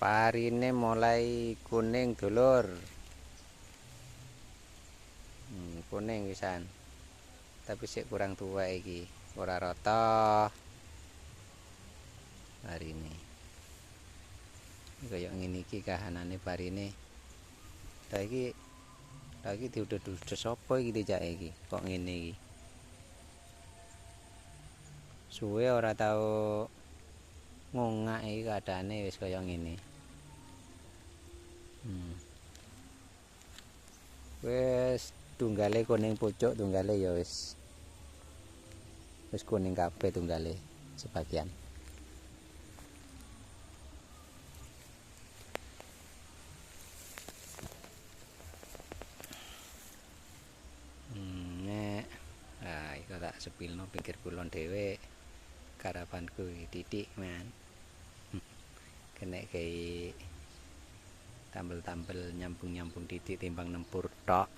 Parine mulai kuning dulur. Kuning pisan. Tapi sik kurang tua iki, ora rata. Parine. Kaya ngene iki kahanane parine. Lah iki diudet-udet sapa iki dijake iki? Kok ngene iki? Suwe ora tau ngongak iki kadane wis kaya ngene. Wis tunggale kuning pucuk, tunggale ya wis kuning kabeh tunggale sebagian. Iku tak sepilno pinggir kulon dhewe. Karapanku titik man. Kena kayak tambel-tambel nyambung-nyambung titik timbang nempur tok.